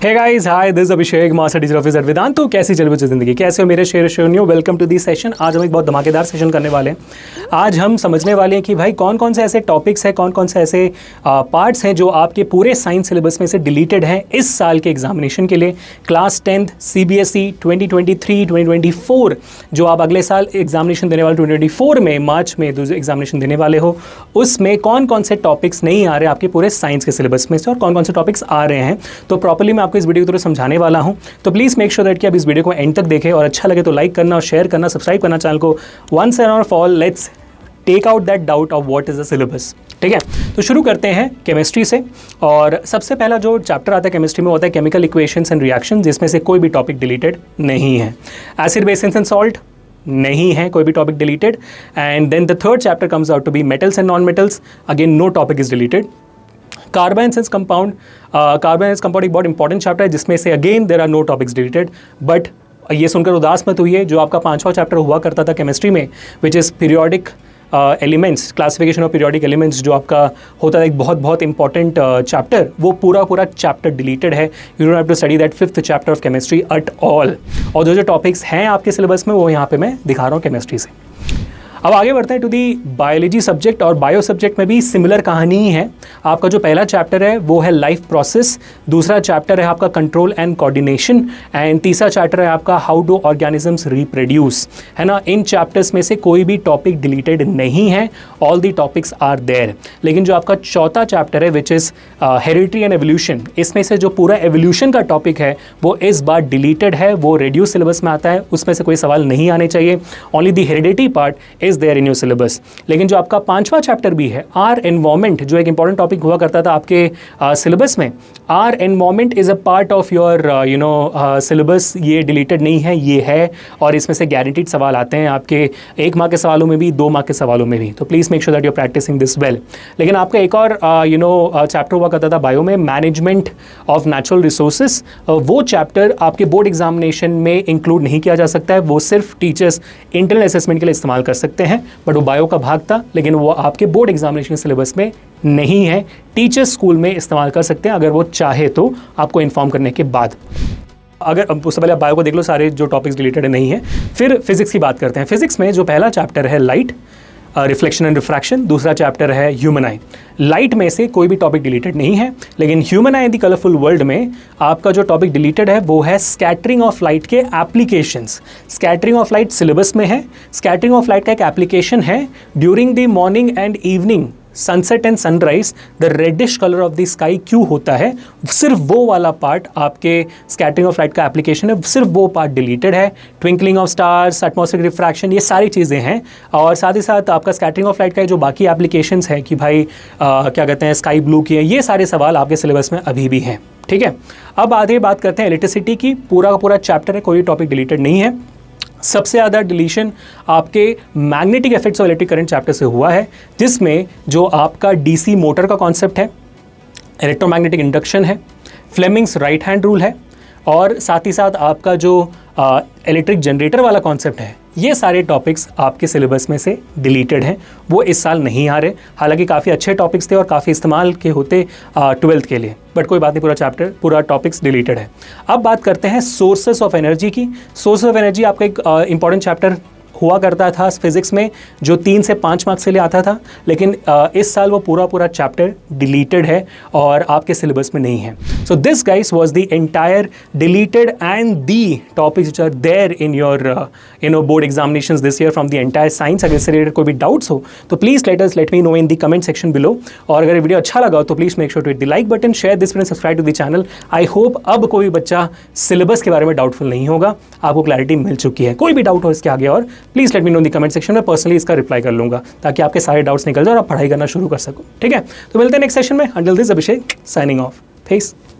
Hey guys, hi, this Abhishek, master teacher officer Vedant. तो कैसी चल रही ज़िंदगी, कैसे हो मेरे शेर शोनियो? Welcome to this session. आज हम एक बहुत धमाकेदार सेशन करने वाले हैं। आज हम समझने वाले हैं कि भाई कौन कौन से ऐसे टॉपिक्स हैं, कौन कौन से ऐसे पार्ट्स हैं जो आपके पूरे साइंस सिलेबस में से डिलीटेड हैं इस साल के एग्जामिनेशन के लिए। क्लास 10th CBSE 2023-2024 जो आप अगले साल एग्जामिनेशन देने वाले 2024 में मार्च में एग्जामिनेशन देने वाले हो, उसमें कौन कौन से टॉपिक्स नहीं आ रहे आपके पूरे साइंस के सिलेबस में से और कौन कौन से टॉपिक्स आ रहे हैं, तो प्रॉपर्ली मैं आपको इस वीडियो को थोड़ा समझाने वाला हूं। तो प्लीज़ मेक श्योर दैट कि आप इस वीडियो को एंड तक देखें और अच्छा लगे तो लाइक करना और शेयर करना, सब्सक्राइब करना चैनल को। Once and for all, let's take out that doubt of what is the syllabus. ठीक है, तो शुरू करते हैं केमिस्ट्री से। और सबसे पहला जो चैप्टर आता है केमिस्ट्री में होता है केमिकल इक्वेशंस एंड रिएक्शन, जिसमें से कोई भी टॉपिक डिलीटेड नहीं है। एसिड, बेसिस एंड सॉल्ट नहीं है कोई भी topic deleted. And then the third chapter comes out to be metals and non metals, again no topic is deleted. Carbon and compound, carbon and compound एक बहुत important chapter है जिसमें से again there are no topics deleted. But ये सुनकर उदास मत हुई है, जो आपका 5वां चैप्टर हुआ करता था केमिस्ट्री में, which is periodic elements, classification of periodic elements, जो आपका होता है एक बहुत बहुत इंपॉर्टेंट चैप्टर, वो पूरा चैप्टर डिलीटेड है। You don't have to study that 5th chapter of chemistry at all. और जो टॉपिक्स हैं आपके सिलेबस में वो यहाँ पे मैं दिखा रहा हूँ केमिस्ट्री से। अब आगे बढ़ते हैं टू दी बायोलॉजी सब्जेक्ट। और बायो सब्जेक्ट में भी सिमिलर कहानी ही है। आपका जो पहला चैप्टर है वो है लाइफ प्रोसेस, दूसरा चैप्टर है आपका कंट्रोल एंड कोऑर्डिनेशन, एंड तीसरा चैप्टर है आपका हाउ डू ऑर्गेनिजम्स रिप्रोड्यूस, है ना। इन चैप्टर्स में से कोई भी टॉपिक डिलीटेड नहीं है, all the topics are there. लेकिन जो आपका चौथा चैप्टर है which is heredity and evolution, इसमें से जो पूरा एवोल्यूशन का टॉपिक है वो इस बार डिलीटेड है, वो रेड्यूस सिलेबस में आता है, उसमें से कोई सवाल नहीं आने चाहिए। Only the heredity part is there in your syllabus. लेकिन जो आपका 5वां चैप्टर भी है आर एनवायरमेंट, जो एक इंपॉर्टेंट टॉपिक हुआ करता था आपके सिलेबस में, our environment is a part of your syllabus. ये डिलीटेड नहीं है, ये है, और इसमें से गारंटीड सवाल आते हैं आपके 1 मार्क के सवालों में भी, 2 मार्क के सवालों में भी। तो please make sure that you are practising this well. लेकिन आपका एक और चैप्टर हुआ करता था बायो में, मैनेजमेंट ऑफ नेचुरल रिसोर्सेज। वो चैप्टर आपके बोर्ड एग्जामिनेशन में इंक्लूड नहीं किया जा सकता है, वो सिर्फ टीचर्स इंटरनल असेसमेंट के लिए इस्तेमाल कर सकते हैं। बट वो बायो का भाग था, लेकिन वो आपके बोर्ड एग्जामिनेशन सिलेबस में नहीं है। टीचर्स स्कूल में इस्तेमाल कर सकते हैं अगर वो चाहे तो, आपको इन्फॉर्म करने के बाद। अगर उससे पहले आप बायो को देख लो, सारे जो टॉपिक्स डिलीटेड नहीं है। फिर फिजिक्स की बात करते हैं। फिजिक्स में जो पहला चैप्टर है लाइट, रिफ्लेक्शन एंड रिफ्रैक्शन, दूसरा चैप्टर है ह्यूमन आई। लाइट में से कोई भी टॉपिक डिलीटेड नहीं है, लेकिन human eye the colourful world में आपका जो टॉपिक डिलीटेड है वो है स्कैटरिंग ऑफ लाइट के applications. Scattering of light syllabus में है। स्कैटरिंग ऑफ लाइट का एक एप्लीकेशन है during the morning and evening, sunset and sunrise, the reddish colour of the sky क्यों होता है, सिर्फ वो वाला पार्ट आपके स्कैटरिंग ऑफ लाइट का एप्लीकेशन है, सिर्फ वो पार्ट डिलीटेड है। Twinkling of stars, atmospheric refraction, ये सारी चीज़ें हैं। और साथ ही साथ आपका स्कैटरिंग ऑफ लाइट का जो बाकी एप्लीकेशंस हैं कि भाई क्या कहते हैं स्काई ब्लू की है, ये सारे सवाल आपके सिलेबस में अभी भी हैं। ठीक है, अब आगे बात करते हैं इलेक्ट्रिसिटी की। पूरा का पूरा चैप्टर है, कोई टॉपिक डिलीटेड नहीं है। सबसे ज़्यादा डिलीशन आपके magnetic effects of electric current chapter से हुआ है, जिसमें जो आपका डीसी मोटर का कॉन्सेप्ट है, इलेक्ट्रोमैग्नेटिक इंडक्शन है, फ्लेमिंग्स राइट हैंड रूल है, और साथ ही साथ आपका जो इलेक्ट्रिक जनरेटर वाला कॉन्सेप्ट है, ये सारे टॉपिक्स आपके सिलेबस में से डिलीटेड हैं, वो इस साल नहीं आ रहे। हालांकि काफ़ी अच्छे टॉपिक्स थे और काफ़ी इस्तेमाल के होते 12th के लिए, बट कोई बात नहीं, पूरा चैप्टर, पूरा टॉपिक्स डिलीटेड है। अब बात करते हैं सोर्सेस ऑफ एनर्जी की। सोर्स ऑफ एनर्जी आपका एक इंपॉर्टेंट चैप्टर हुआ करता था फिजिक्स में, जो 3 से 5 मार्क्स के लिए आता था, लेकिन इस साल वो पूरा चैप्टर डिलीटेड है और आपके सिलेबस में नहीं है। So this guys was the entire deleted and the topics which are there in your board examinations this year from the entire science. अगर इससे रिलेटेड कोई भी डाउट्स हो तो please let me know in the comment section below. और अगर video अच्छा लगा हो तो please make sure to hit the like button, share this video, subscribe to the channel. I hope अब कोई बच्चा सिलेबस के बारे में डाउटफुल नहीं होगा, आपको क्लैरिटी मिल चुकी है। कोई भी डाउट हो इसके आगे और please let me know in the comment section में, पर्सनली इसका रिप्लाई कर लूंगा ताकि आपके सारे डाउट्स निकल जाए और आप पढ़ाई करना शुरू कर सको। ठीक है, तो मिलते हैं नेक्स्ट सेशन में। Until this, Abhishek signing off. Piece.